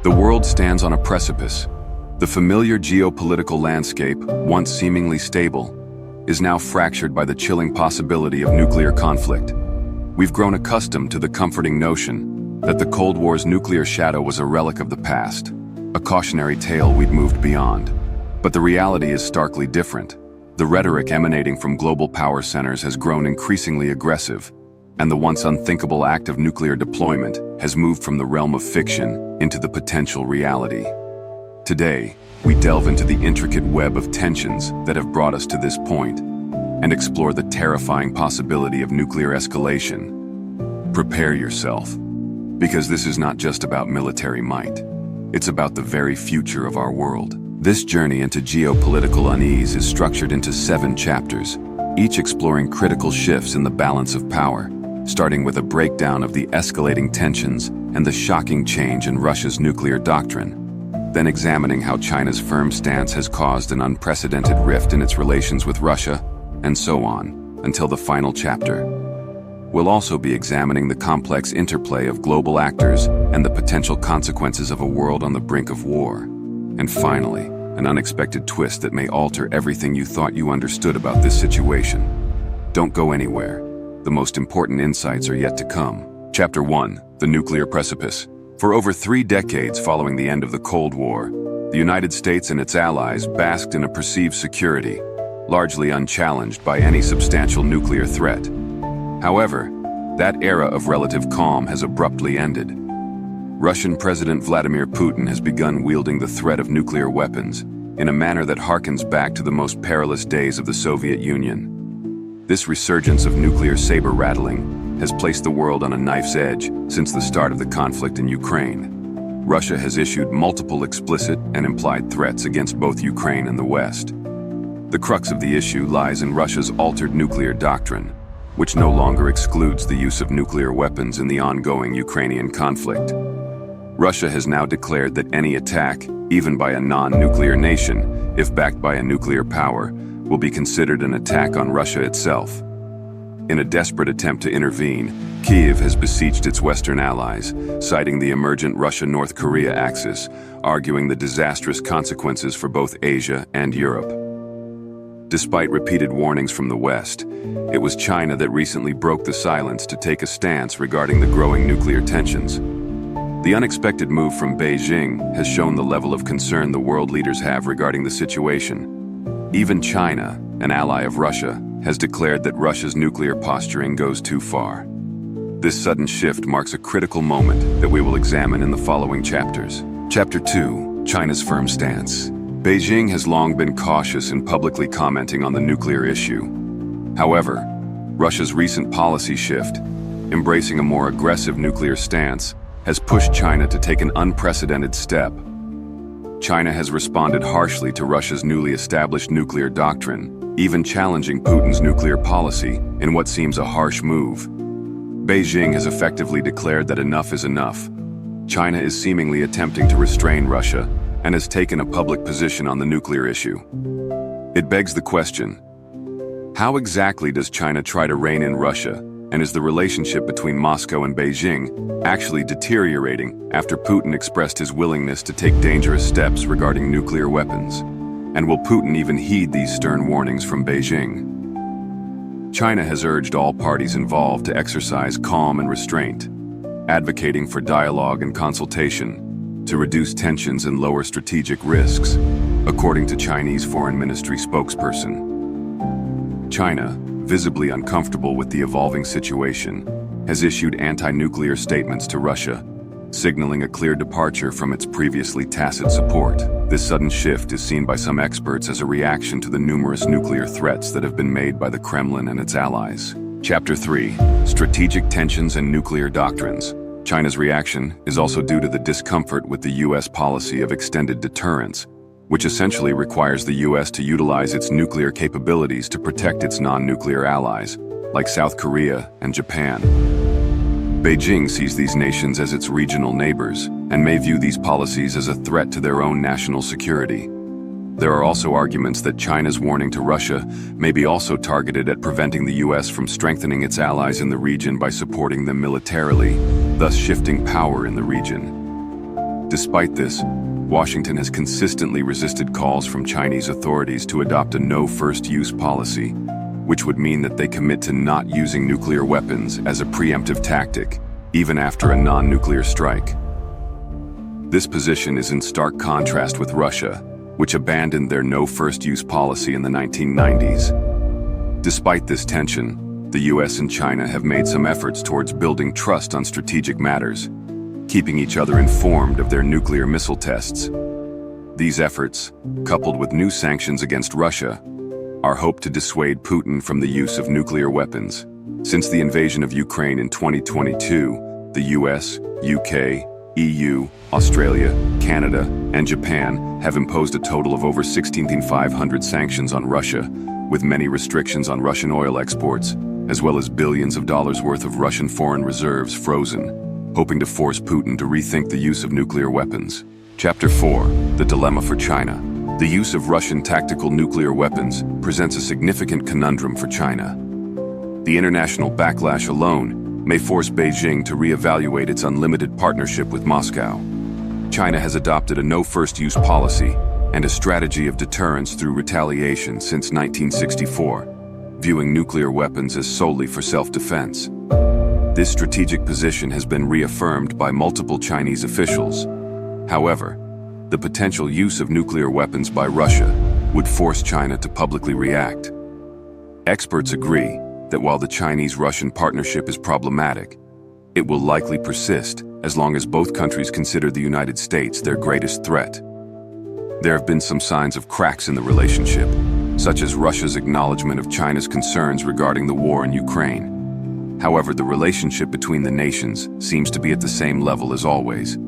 The world stands on a precipice. The familiar geopolitical landscape, once seemingly stable, is now fractured by the chilling possibility of nuclear conflict. We've grown accustomed to the comforting notion that the Cold War's nuclear shadow was a relic of the past, a cautionary tale we'd moved beyond. But the reality is starkly different. The rhetoric emanating from global power centers has grown increasingly aggressive, and the once unthinkable act of nuclear deployment has moved from the realm of fiction into the potential reality. Today, we delve into the intricate web of tensions that have brought us to this point and explore the terrifying possibility of nuclear escalation. Prepare yourself, because this is not just about military might. It's about the very future of our world. This journey into geopolitical unease is structured into 7 chapters, each exploring critical shifts in the balance of power, starting with a breakdown of the escalating tensions and the shocking change in Russia's nuclear doctrine, then examining how China's firm stance has caused an unprecedented rift in its relations with Russia, and so on, until the final chapter. We'll also be examining the complex interplay of global actors and the potential consequences of a world on the brink of war. And finally, an unexpected twist that may alter everything you thought you understood about this situation. Don't go anywhere. The most important insights are yet to come. Chapter 1, The Nuclear Precipice. For over 3 decades following the end of the Cold War, the United States and its allies basked in a perceived security, largely unchallenged by any substantial nuclear threat. However, that era of relative calm has abruptly ended. Russian President Vladimir Putin has begun wielding the threat of nuclear weapons in a manner that harkens back to the most perilous days of the Soviet Union. This resurgence of nuclear saber-rattling has placed the world on a knife's edge since the start of the conflict in Ukraine. Russia has issued multiple explicit and implied threats against both Ukraine and the West. The crux of the issue lies in Russia's altered nuclear doctrine, which no longer excludes the use of nuclear weapons in the ongoing Ukrainian conflict. Russia has now declared that any attack, even by a non-nuclear nation, if backed by a nuclear power, will be considered an attack on Russia itself. In a desperate attempt to intervene, Kyiv has beseeched its Western allies, citing the emergent Russia-North Korea axis, arguing the disastrous consequences for both Asia and Europe. Despite repeated warnings from the West, it was China that recently broke the silence to take a stance regarding the growing nuclear tensions. The unexpected move from Beijing has shown the level of concern the world leaders have regarding the situation. Even China, an ally of Russia, has declared that Russia's nuclear posturing goes too far. This sudden shift marks a critical moment that we will examine in the following chapters. Chapter 2, China's firm stance. Beijing has long been cautious in publicly commenting on the nuclear issue. However, Russia's recent policy shift, embracing a more aggressive nuclear stance, has pushed China to take an unprecedented step. China has responded harshly to Russia's newly established nuclear doctrine, even challenging Putin's nuclear policy in what seems a harsh move. Beijing has effectively declared that enough is enough. China is seemingly attempting to restrain Russia and has taken a public position on the nuclear issue. It begs the question, how exactly does China try to rein in Russia, and is the relationship between Moscow and Beijing actually deteriorating after Putin expressed his willingness to take dangerous steps regarding nuclear weapons? And will Putin even heed these stern warnings from Beijing? China has urged all parties involved to exercise calm and restraint, advocating for dialogue and consultation to reduce tensions and lower strategic risks, according to Chinese Foreign Ministry spokesperson. China, visibly uncomfortable with the evolving situation, has issued anti-nuclear statements to Russia, signaling a clear departure from its previously tacit support. This sudden shift is seen by some experts as a reaction to the numerous nuclear threats that have been made by the Kremlin and its allies. Chapter 3, Strategic Tensions and Nuclear Doctrines. China's reaction is also due to the discomfort with the U.S. policy of extended deterrence, which essentially requires the U.S. to utilize its nuclear capabilities to protect its non-nuclear allies, like South Korea and Japan. Beijing sees these nations as its regional neighbors and may view these policies as a threat to their own national security. There are also arguments that China's warning to Russia may be also targeted at preventing the U.S. from strengthening its allies in the region by supporting them militarily, thus shifting power in the region. Despite this, Washington has consistently resisted calls from Chinese authorities to adopt a no-first-use policy, which would mean that they commit to not using nuclear weapons as a preemptive tactic, even after a non-nuclear strike. This position is in stark contrast with Russia, which abandoned their no-first-use policy in the 1990s. Despite this tension, the US and China have made some efforts towards building trust on strategic matters, keeping each other informed of their nuclear missile tests. These efforts, coupled with new sanctions against Russia, are hoped to dissuade Putin from the use of nuclear weapons. Since the invasion of Ukraine in 2022, the US, UK, EU, Australia, Canada, and Japan have imposed a total of over 16,500 sanctions on Russia, with many restrictions on Russian oil exports, as well as billions of dollars worth of Russian foreign reserves frozen, hoping to force Putin to rethink the use of nuclear weapons. Chapter 4: The Dilemma for China. The use of Russian tactical nuclear weapons presents a significant conundrum for China. The international backlash alone may force Beijing to reevaluate its unlimited partnership with Moscow. China has adopted a no-first-use policy and a strategy of deterrence through retaliation since 1964, viewing nuclear weapons as solely for self-defense. This strategic position has been reaffirmed by multiple Chinese officials. However, the potential use of nuclear weapons by Russia would force China to publicly react. Experts agree that while the Chinese-Russian partnership is problematic, it will likely persist as long as both countries consider the United States their greatest threat. There have been some signs of cracks in the relationship, such as Russia's acknowledgement of China's concerns regarding the war in Ukraine. However, the relationship between the nations seems to be at the same level as always.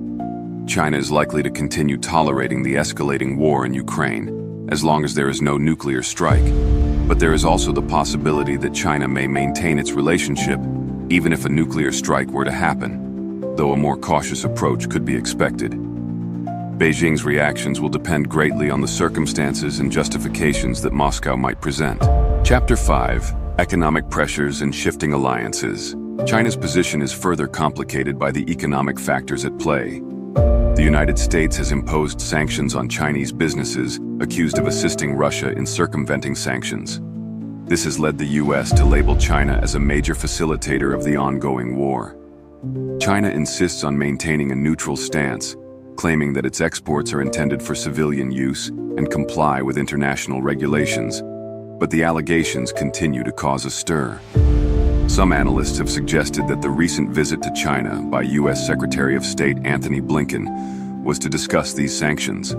China is likely to continue tolerating the escalating war in Ukraine as long as there is no nuclear strike. But there is also the possibility that China may maintain its relationship even if a nuclear strike were to happen, though a more cautious approach could be expected. Beijing's reactions will depend greatly on the circumstances and justifications that Moscow might present. Chapter 5: Economic Pressures and Shifting Alliances. China's position is further complicated by the economic factors at play. The United States has imposed sanctions on Chinese businesses accused of assisting Russia in circumventing sanctions. This has led the US to label China as a major facilitator of the ongoing war. China insists on maintaining a neutral stance, claiming that its exports are intended for civilian use and comply with international regulations, but the allegations continue to cause a stir. Some analysts have suggested that the recent visit to China by US Secretary of State Antony Blinken was to discuss these sanctions.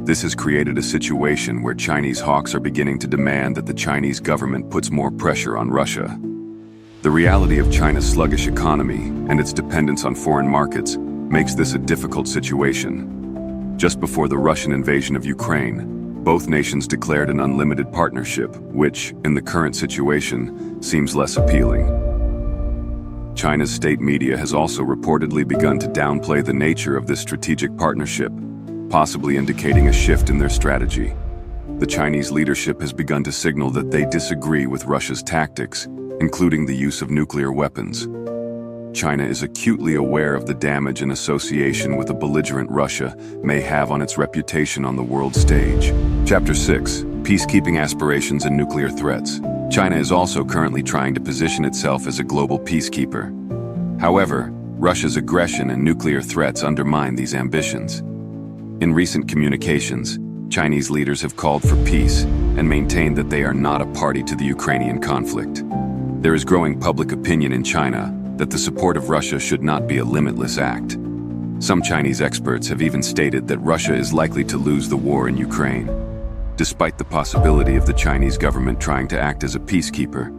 This has created a situation where Chinese hawks are beginning to demand that the Chinese government puts more pressure on Russia. The reality of China's sluggish economy and its dependence on foreign markets makes this a difficult situation. Just before the Russian invasion of Ukraine, both nations declared an unlimited partnership, which, in the current situation, seems less appealing. China's state media has also reportedly begun to downplay the nature of this strategic partnership, possibly indicating a shift in their strategy. The Chinese leadership has begun to signal that they disagree with Russia's tactics, including the use of nuclear weapons. China is acutely aware of the damage an association with a belligerent Russia may have on its reputation on the world stage. Chapter 6: Peacekeeping Aspirations and Nuclear Threats. China is also currently trying to position itself as a global peacekeeper. However, Russia's aggression and nuclear threats undermine these ambitions. In recent communications, Chinese leaders have called for peace and maintained that they are not a party to the Ukrainian conflict. There is growing public opinion in China that the support of Russia should not be a limitless act. Some Chinese experts have even stated that Russia is likely to lose the war in Ukraine. Despite the possibility of the Chinese government trying to act as a peacekeeper,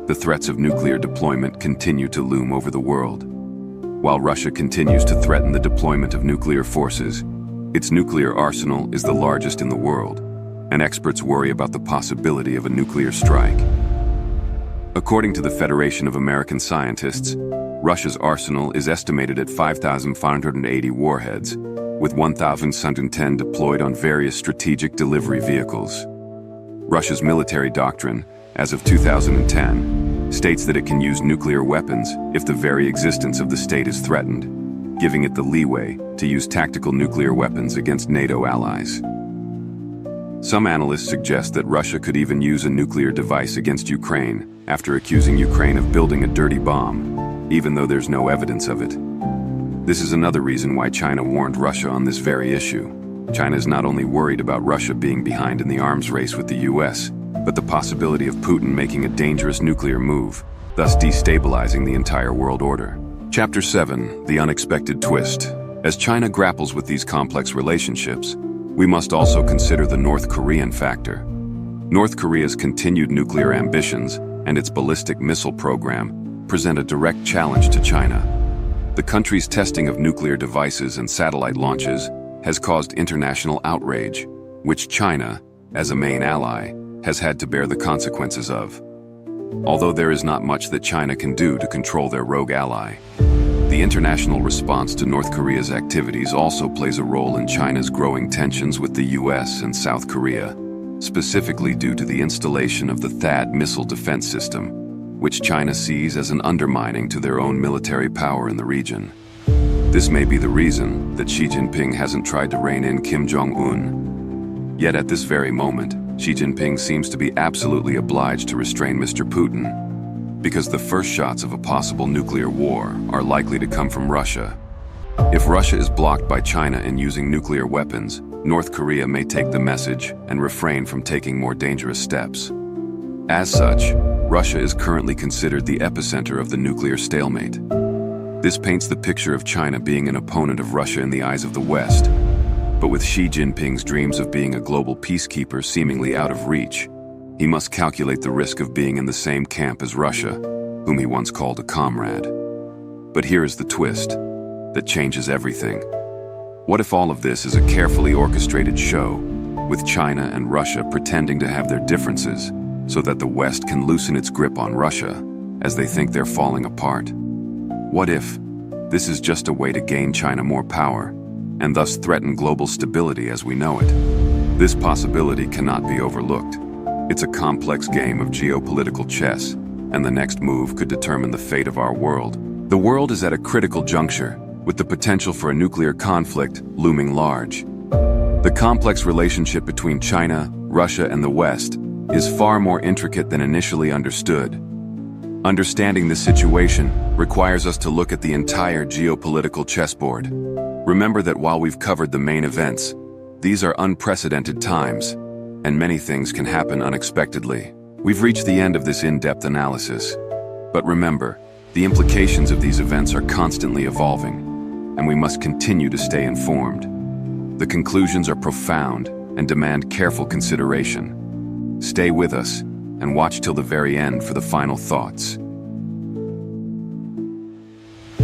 the threats of nuclear deployment continue to loom over the world. While Russia continues to threaten the deployment of nuclear forces, its nuclear arsenal is the largest in the world, and experts worry about the possibility of a nuclear strike. According to the Federation of American Scientists, Russia's arsenal is estimated at 5,580 warheads, with 1,110 deployed on various strategic delivery vehicles. Russia's military doctrine, as of 2010, states that it can use nuclear weapons if the very existence of the state is threatened. giving it the leeway to use tactical nuclear weapons against NATO allies. Some analysts suggest that Russia could even use a nuclear device against Ukraine after accusing Ukraine of building a dirty bomb, even though there's no evidence of it. This is another reason why China warned Russia on this very issue. China is not only worried about Russia being behind in the arms race with the US, but the possibility of Putin making a dangerous nuclear move, thus destabilizing the entire world order. Chapter 7: The Unexpected Twist. As China grapples with these complex relationships, we must also consider the North Korean factor. North Korea's continued nuclear ambitions and its ballistic missile program present a direct challenge to China. The country's testing of nuclear devices and satellite launches has caused international outrage, which China, as a main ally, has had to bear the consequences of. Although there is not much that China can do to control their rogue ally, the international response to North Korea's activities also plays a role in China's growing tensions with the US and South Korea, specifically due to the installation of the THAAD missile defense system, which China sees as an undermining to their own military power in the region. This may be the reason that Xi Jinping hasn't tried to rein in Kim Jong-un. Yet at this very moment, Xi Jinping seems to be absolutely obliged to restrain Mr. Putin, because the first shots of a possible nuclear war are likely to come from Russia. If Russia is blocked by China in using nuclear weapons, North Korea may take the message and refrain from taking more dangerous steps. As such, Russia is currently considered the epicenter of the nuclear stalemate. This paints the picture of China being an opponent of Russia in the eyes of the West. But with Xi Jinping's dreams of being a global peacekeeper seemingly out of reach, he must calculate the risk of being in the same camp as Russia, whom he once called a comrade. But here is the twist that changes everything. What if all of this is a carefully orchestrated show, with China and Russia pretending to have their differences so that the West can loosen its grip on Russia as they think they're falling apart? What if this is just a way to gain China more power and thus threaten global stability as we know it? This possibility cannot be overlooked. It's a complex game of geopolitical chess, and the next move could determine the fate of our world. The world is at a critical juncture, with the potential for a nuclear conflict looming large. The complex relationship between China, Russia, and the West is far more intricate than initially understood. Understanding this situation requires us to look at the entire geopolitical chessboard. Remember that while we've covered the main events, these are unprecedented times, and many things can happen unexpectedly. We've reached the end of this in-depth analysis. But remember, the implications of these events are constantly evolving, and we must continue to stay informed. The conclusions are profound and demand careful consideration. Stay with us and watch till the very end for the final thoughts.